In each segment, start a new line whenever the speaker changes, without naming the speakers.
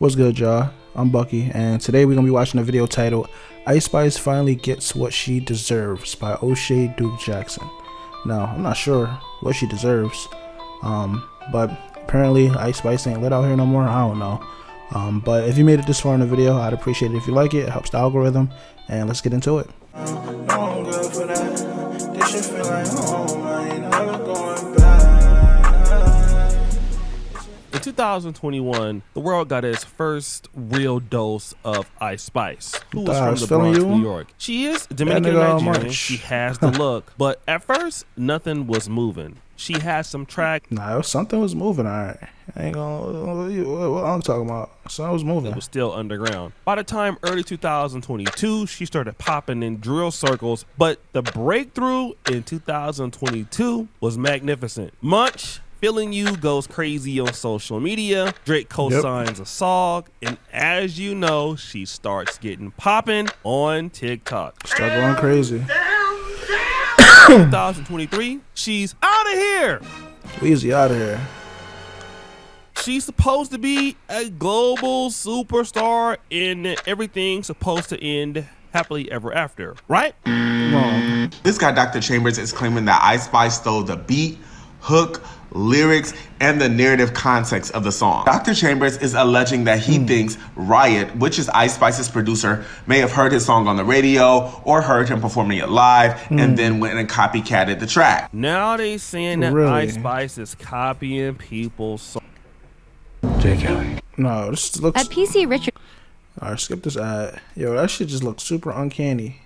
What's good, y'all? I'm Bucky, and today we're gonna be watching a video titled "Ice Spice Finally Gets What She Deserves" by O'Shea Duke Jackson. Now, I'm not sure what she deserves, but apparently Ice Spice ain't lit out here no more. I don't know. But if you made it this far in the video, I'd appreciate it if you like it. It helps the algorithm, and let's get into it.
In 2021, the world got its first real dose of Ice Spice, who was from the Bronx, New York. She is Dominican Nigerian. She has the look, but at first, nothing was moving. She had some track.
Nah, something was moving. All right, I ain't gonna. What I'm talking about? Something was moving.
It was still underground. By the time early 2022, she started popping in drill circles. But the breakthrough in 2022 was magnificent. Munch Feeling You goes crazy on social media. Drake co-signs a song, and as you know, she starts getting popping on TikTok.
Start going crazy.
2023, she's out of here.
Weezy out of here.
She's supposed to be a global superstar, and everything's supposed to end happily ever after, right?
Wrong.
This guy, Dr. Chambers, is claiming that Ice Spice stole the beat, hook, lyrics, and the narrative context of the song. Dr. Chambers is alleging that he thinks Riot, which is Ice Spice's producer, may have heard his song on the radio or heard him performing it live and then went and copycatted the track.
Now they saying that Ice Spice is copying people's songs.
J. Kelly.
No, this looks.
At PC Richard.
Alright, skip this ad. Yo, that shit just looks super uncanny.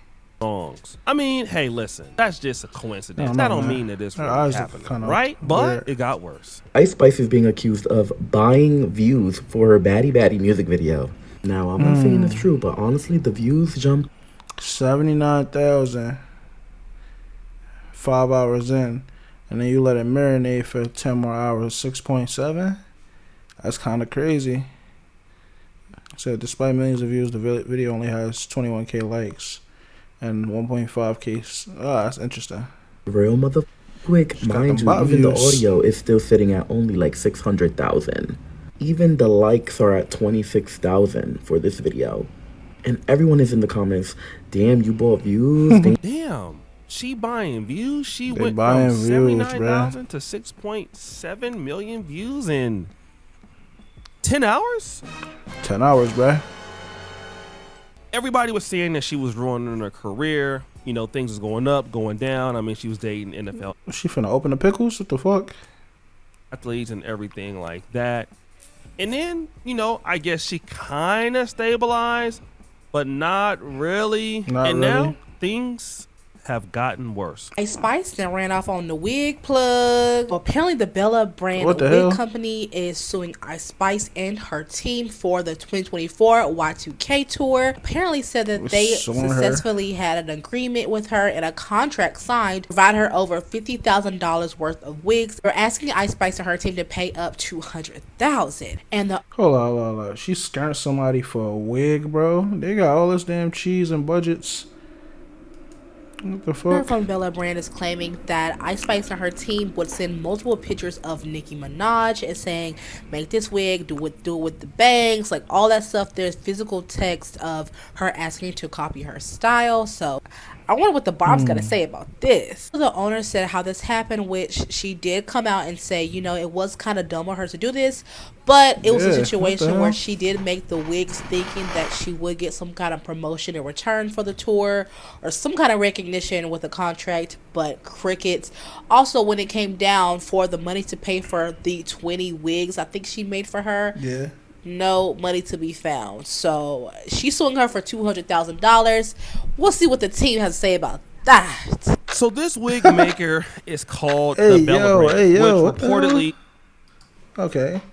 I mean, hey, listen, that's just a coincidence. That don't mean that it's really happening, right? But it got worse.
Ice Spice is being accused of buying views for her Baddie Baddie music video. Now, I'm not saying it's true, but honestly, the views jumped
79,000 5 hours in, and then you let it marinate for 10 more hours. 6.7. That's kind of crazy. So, despite millions of views, the video only has 21K likes and 1.5K. That's interesting.
real mother quick. Mind you, even the audio is still sitting at only like 600,000. Even the likes are at 26,000 for this video. And everyone is in the comments, damn, you bought views?
Damn, she buying views? She went from 79,000 to 6.7 million views in 10 hours?
10 hours, bruh.
Everybody was saying that she was ruining her career. You know, things was going up, going down. I mean, she was dating NFL.
She finna open the pickles? What the fuck?
Athletes and everything like that. And then, you know, I guess she kind of stabilized, but not really. Now things have gotten worse.
Ice Spice then ran off on the wig plug. Apparently the Bella brand wig company is suing Ice Spice and her team for the 2024 Y2K tour. Apparently said that they successfully had an agreement with her and a contract signed to provide her over $50,000 worth of wigs. They're asking Ice Spice and her team to pay up to $100,000. And the
hold on. She's scaring somebody for a wig, bro. They got all this damn cheese and budgets. What the fuck?
From Bella Brand is claiming that Ice Spice and her team would send multiple pictures of Nicki Minaj and saying, make this wig, do it with the bangs, like all that stuff. There's physical text of her asking to copy her style. So I wonder what the Bob's got to say about this. The owner said how this happened, which she did come out and say, you know, it was kind of dumb of her to do this, but it was a situation where she did make the wigs thinking that she would get some kind of promotion in return for the tour or some kind of recognition with a contract, but crickets. Also, when it came down for the money to pay for the 20 wigs I think she made for her, no money to be found. So she's suing her for $200,000. We'll see what the team has to say about that.
So this wig maker is called the Bella Brand, which reportedly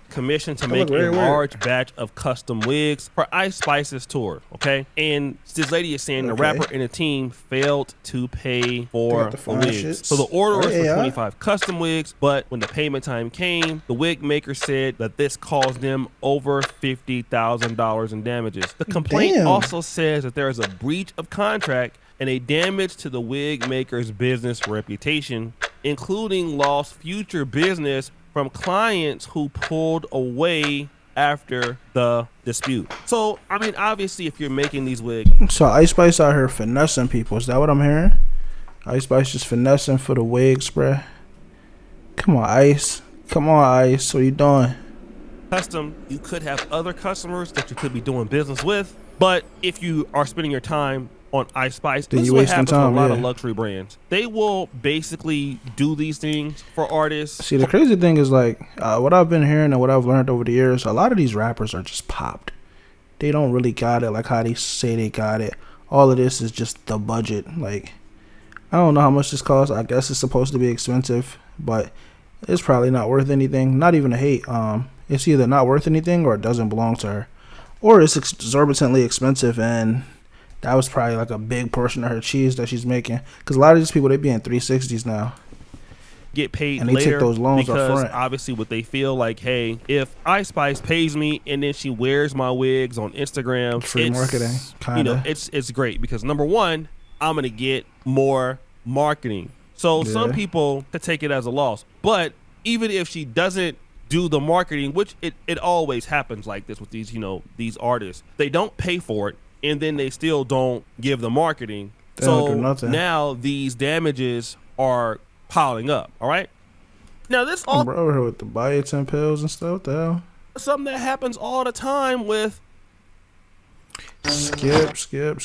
commissioned to make a large batch of custom wigs for Ice Spice's tour. And this lady is saying the rapper and the team failed to pay for the wigs. So the order was for 25 custom wigs, but when the payment time came, the wig maker said that this caused them over $50,000 in damages. The complaint also says that there is a breach of contract and a damage to the wig maker's business reputation, including lost future business from clients who pulled away after the dispute. So, I mean, obviously, if you're making these wigs.
So Ice Spice out here finessing people. Is that what I'm hearing? Ice Spice just finessing for the wigs, bruh. Come on, Ice. Come on, Ice. What are you doing?
Custom, you could have other customers that you could be doing business with. But if you are spending your time on Ice Spice, this is what happens with a lot of luxury brands. They will basically do these things for artists.
See, the crazy thing is, like, what I've been hearing and what I've learned over the years, a lot of these rappers are just popped. They don't really got it like how they say they got it. All of this is just the budget. Like, I don't know how much this costs. I guess it's supposed to be expensive, but it's probably not worth anything. Not even a hate. It's either not worth anything or it doesn't belong to her. Or it's exorbitantly expensive, and that was probably like a big portion of her cheese that she's making. Because a lot of these people, they be in 360s now.
Get paid
and they
later
take those loans
because
up front.
Obviously what they feel like, hey, if Ice Spice pays me and then she wears my wigs on Instagram,
free marketing, kind of.
You know, it's great because number one, I'm gonna get more marketing. So some people could take it as a loss. But even if she doesn't do the marketing, which it always happens like this with these, you know, these artists, they don't pay for it and then they still don't give the marketing. So now these damages are piling up. All right. Now this all
over here with the biotin pills and stuff. What the hell?
Something that happens all the time with
skip. Skip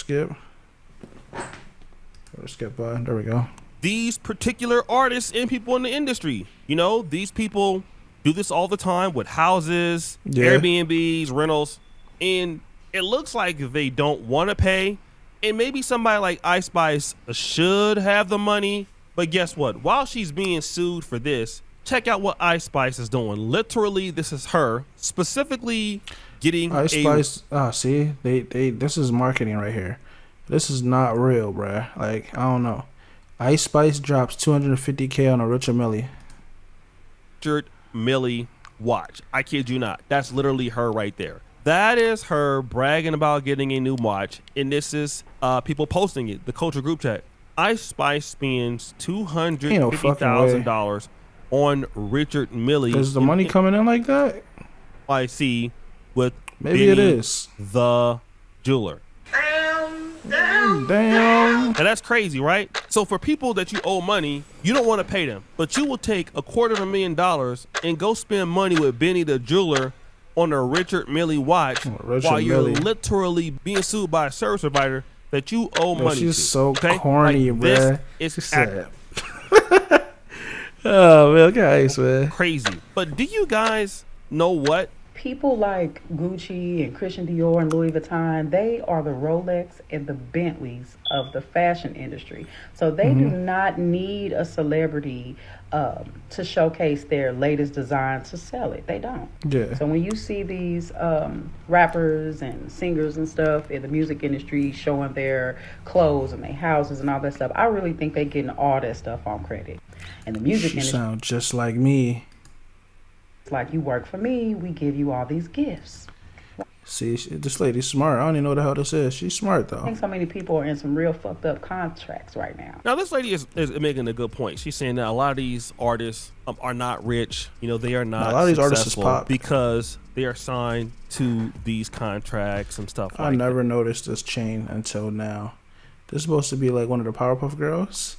by. There we go.
These particular artists and people in the industry. You know, these people do this all the time with houses, Airbnbs, rentals, and it looks like they don't want to pay. And maybe somebody like Ice Spice should have the money. But guess what? While she's being sued for this, check out what Ice Spice is doing. Literally, this is her specifically getting
Ice Spice. See, they this is marketing right here. This is not real, bruh. Like, I don't know. Ice Spice drops $250K on a Richard
Millie watch. I kid you not. That's literally her right there. That is her bragging about getting a new watch, and this is people posting it. The culture group chat. Ice Spice spends $250,000 on Richard Millie.
Is the money coming in like that?
I see with
maybe Benny, it is
the jeweler.
Damn.
And that's crazy, right? So for people that you owe money, you don't want to pay them, but you will take $250,000 and go spend money with Benny the jeweler on a Richard Millie watch while you're literally being sued by a service provider that you owe money to.
She's so corny, like, bruh.
It's sad.
Oh, man, guys, man.
Crazy. But do you guys know what?
People like Gucci and Christian Dior and Louis Vuitton, they are the Rolex and the Bentleys of the fashion industry. So they do not need a celebrity to showcase their latest design to sell it. They don't.
Yeah.
So when you see these rappers and singers and stuff in the music industry showing their clothes and their houses and all that stuff, I really think they're getting all that stuff on credit. And the music industry
sound just like me.
Like, you work for me, we give you all these gifts.
See, this lady's smart. I don't even know what the hell this is. She's smart, though.
I think so many people are in some real fucked up contracts right now.
Now, this lady is making a good point. She's saying that a lot of these artists are not rich. You know, they are not. A lot of these artists is pop because they are signed to these contracts and stuff like that. I
never noticed this chain until now. This is supposed to be like one of the Powerpuff Girls.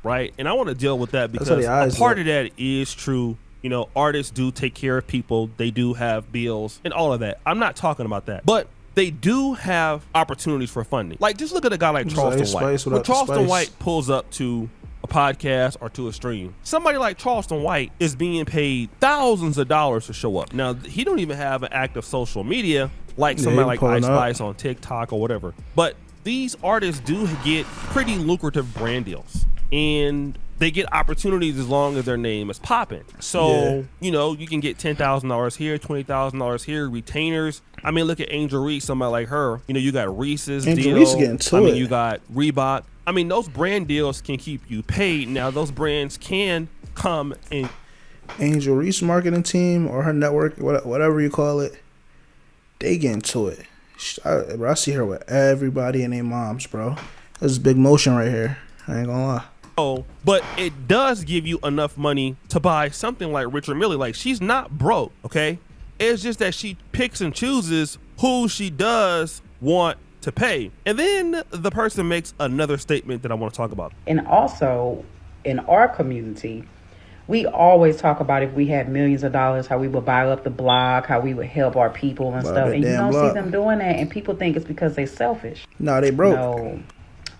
Right, and I want to deal with that because a part of that is true. You know, artists do take care of people. They do have bills and all of that. I'm not talking about that. But they do have opportunities for funding. Like, just look at a guy like Charleston White. When Charleston White pulls up to a podcast or to a stream, somebody like Charleston White is being paid thousands of dollars to show up. Now, he don't even have an active social media like somebody like Ice Spice on TikTok or whatever. But these artists do get pretty lucrative brand deals. And they get opportunities as long as their name is popping. So, you know, you can get $10,000 here, $20,000 here, retainers. I mean, look at Angel Reese, somebody like her. You know, you got Reese's deal. Reese getting to it. You got Reebok. I mean, those brand deals can keep you paid. Now, those brands can come and...
Angel Reese marketing team or her network, whatever you call it, they get into it. I see her with everybody and their moms, bro. This is big motion right here. I ain't gonna lie.
Oh, but it does give you enough money to buy something like Richard Mille. Like, she's not broke, okay? It's just that she picks and chooses who she does want to pay. And then the person makes another statement that I want to talk about.
And also, in our community, we always talk about if we had millions of dollars, how we would buy up the block, how we would help our people and stuff. And you don't see them doing that, and people think it's because they're selfish.
No, they broke.
No,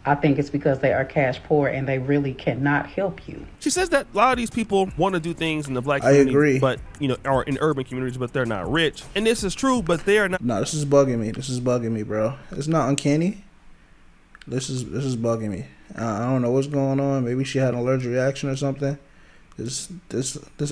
I think it's because they are cash poor and they really cannot help you.
She says that a lot of these people want to do things in the black community,
I agree,
but or in urban communities, but they're not rich. And this is true, but they are not.
No, this is bugging me. This is bugging me, bro. It's not uncanny. This is bugging me. I don't know what's going on. Maybe she had an allergic reaction or something. This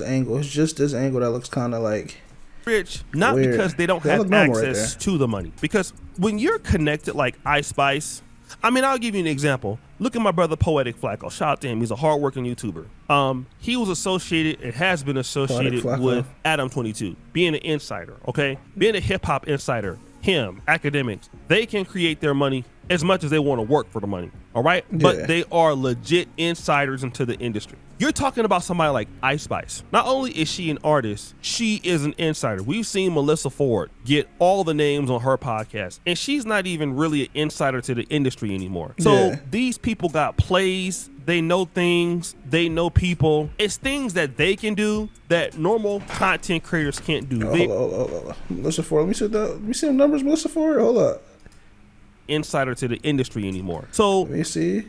angle. It's just this angle that looks kind of like
rich, not
weird.
Because they don't have access to the money. Because when you're connected like Ice Spice, I mean, I'll give you an example. Look at my brother Poetic Flacco. Shout out to him. He's a hardworking YouTuber. He was associated and has been associated with Adam 22, being an insider, okay? Being a hip hop insider. Him, academics, they can create their money as much as they want to work for the money, all right? Yeah. But they are legit insiders into the industry. You're talking about somebody like Ice Spice. Not only is she an artist, she is an insider. We've seen Melissa Ford get all the names on her podcast, and she's not even really an insider to the industry anymore. So these people got plays. They know things. They know people. It's things that they can do that normal content creators can't do.
Hold on. Melissa Ford. Let me see the numbers. Melissa Ford. Hold up.
Insider to the industry anymore. So
let me see.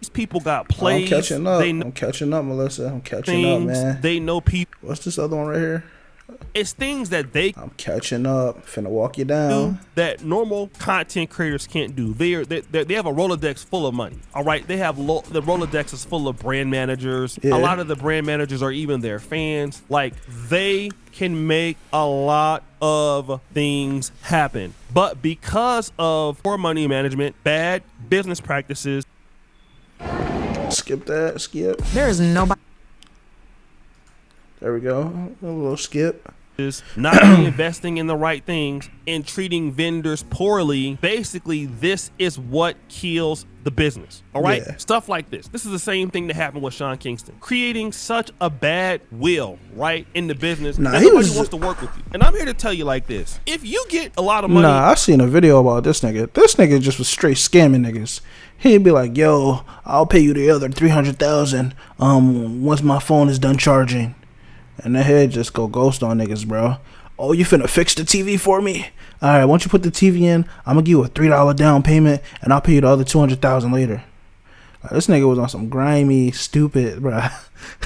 These people got plays.
I'm catching up, Melissa. I'm catching up, man.
They know people.
What's this other one right here?
It's things that I'm
catching up. Finna walk you down.
That normal content creators can't do. They have a Rolodex full of money. All right, they have the Rolodex is full of brand managers. Yeah. A lot of the brand managers are even their fans. Like, they can make a lot of things happen, but because of poor money management, bad business practices.
Skip that. Skip.
There is nobody.
There we go. A little skip.
Is not investing in the right things and treating vendors poorly. Basically, this is what kills the business. All right? Yeah. Stuff like this. This is the same thing that happened with Sean Kingston. Creating such a bad will, right, in the business. That nobody wants to work with you. And I'm here to tell you like this. If you get a lot of money.
Nah, I seen a video about this nigga. This nigga just was straight scamming niggas. He'd be like, yo, I'll pay you the other $300,000 once my phone is done charging. And the head just go ghost on niggas, bro. Oh, you finna fix the TV for me? All right, once you put the TV in, I'm gonna give you a $3 down payment, and I'll pay you the other $200,000 later. This nigga was on some grimy, stupid, bro.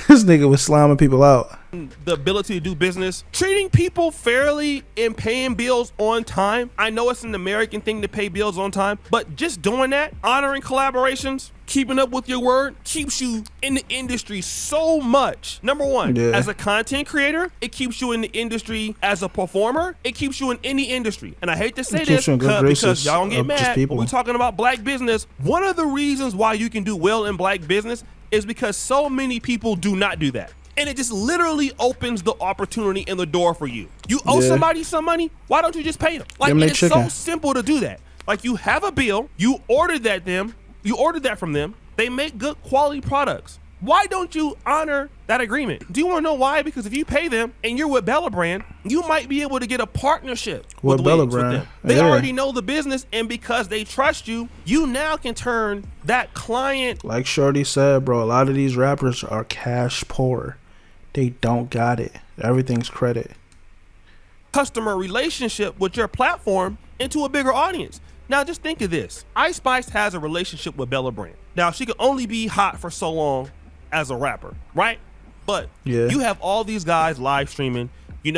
This nigga was slamming people out.
The ability to do business, treating people fairly and paying bills on time. I know it's an American thing to pay bills on time, but just doing that, honoring collaborations, keeping up with your word, keeps you in the industry so much. Number one, as a content creator, it keeps you in the industry. As a performer, it keeps you in any industry. And I hate to say this because y'all don't get mad, but we're talking about black business. One of the reasons why you can do well in black business is because so many people do not do that. And it just literally opens the opportunity and the door for you. You owe somebody some money, why don't you just pay them? Like, it's so simple to do that. Like, you have a bill, you ordered that from them, they make good quality products. Why don't you honor that agreement? Do you want to know why? Because if you pay them and you're with Bella Brand, you might be able to get a partnership with Bella Brand. With them. They already know the business, and because they trust you, you now can turn that client.
Like Shorty said, bro, a lot of these rappers are cash poor. They don't got it. Everything's credit.
Customer relationship with your platform into a bigger audience. Now, just think of this. Ice Spice has a relationship with Bella Brand. Now, she could only be hot for so long as a rapper, right? But you have all these guys live streaming, Kai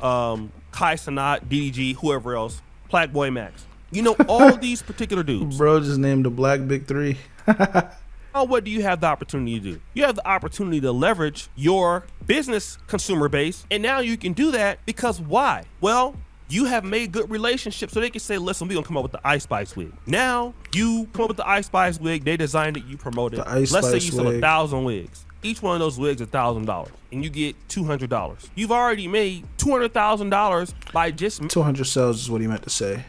Sanat, DDG, whoever else, Black Boy Max. All these particular dudes.
Bro just named the Black Big Three.
Now, what do you have the opportunity to do? You have the opportunity to leverage your business consumer base, and now you can do that because why? Well, you have made good relationships, so they can say, listen, we're going to come up with the Ice Spice wig. Now, you come up with the Ice Spice wig, they designed it, you promote it. Let's say you sell 1,000 wigs. Each one of those wigs is $1,000, and you get $200. You've already made $200,000 by just...
200 sales is what he meant to say.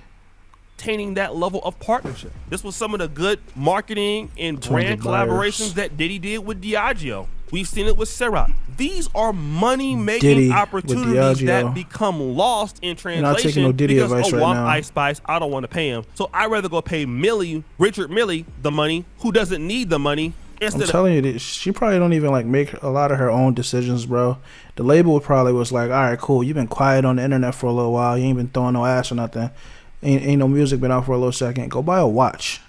obtaining that level of partnership. This was some of the good marketing and brand collaborations that Diddy did with Diageo. We've seen it with Ciroc. These are money-making opportunities that become lost in translation because, I'm Ice Spice, I don't want to pay him. So I'd rather go pay Richard Millie, the money, who doesn't need the money.
I'm telling you, she probably don't even like make a lot of her own decisions, bro. The label probably was like, all right, cool, you've been quiet on the internet for a little while. You ain't been throwing no ass or nothing. Ain't no music been out for a little second. Go buy a watch.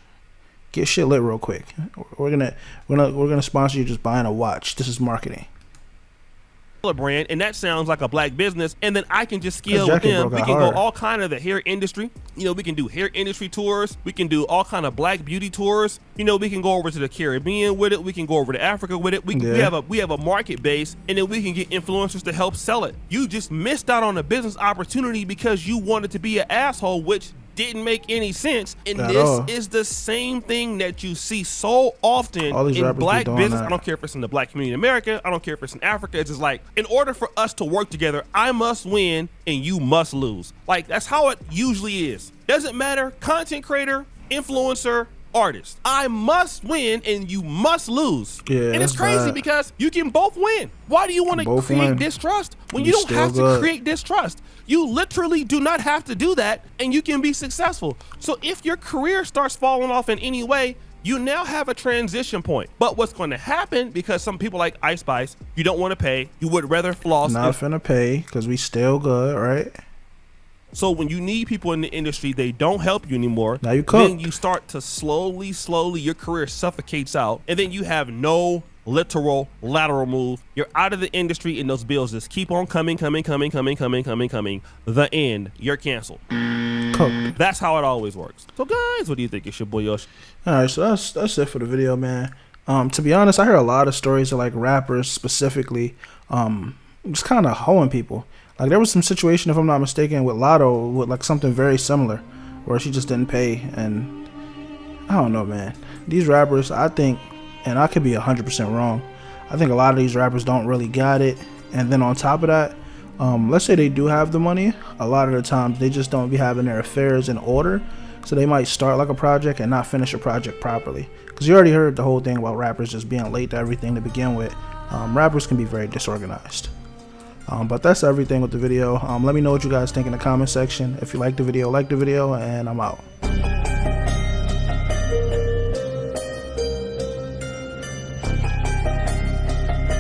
Get shit lit real quick. We're gonna sponsor you just buying a watch. This is marketing.
A brand, and that sounds like a black business, and then I can just scale with them. We can go all kind of the hair industry. You know, we can do hair industry tours. We can do all kind of black beauty tours. You know, we can go over to the Caribbean with it. We can go over to Africa with it. We have a market base, and then we can get influencers to help sell it. You just missed out on a business opportunity because you wanted to be an asshole, which didn't make any sense. And this is the same thing that you see so often in black business. I don't care if it's in the black community in America. I don't care if it's in Africa. It's just like, in order for us to work together, I must win and you must lose. Like, that's how it usually is. Doesn't matter, content creator, influencer, artist. I must win and you must lose. Yeah, and it's crazy because you can both win. Why do you want to create distrust when you don't have to create distrust? You literally do not have to do that and you can be successful. So if your career starts falling off in any way, you now have a transition point. But what's going to happen, because some people like Ice Spice, you don't want to pay, you would rather floss.
Not finna pay because we still good, right?
So when you need people in the industry, they don't help you anymore.
Now you cook.
Then you start to slowly, your career suffocates out. And then you have no lateral move. You're out of the industry and those bills just keep on coming. The end. You're canceled.
Cooked.
That's how it always works. So guys, what do you think? It's your boy Yoshi.
All right, so that's it for the video, man. To be honest, I heard a lot of stories of like rappers specifically just kind of hoeing people. Like there was some situation, if I'm not mistaken, with Lotto with like something very similar where she just didn't pay. And I don't know, man. These rappers, I think, and I could be 100% wrong, I think a lot of these rappers don't really got it. And then on top of that, let's say they do have the money, a lot of the times they just don't be having their affairs in order. So they might start like a project and not finish a project properly. Because you already heard the whole thing about rappers just being late to everything to begin with. Rappers can be very disorganized. But that's everything with the video. Let me know what you guys think in the comment section. If you like the video, and I'm out.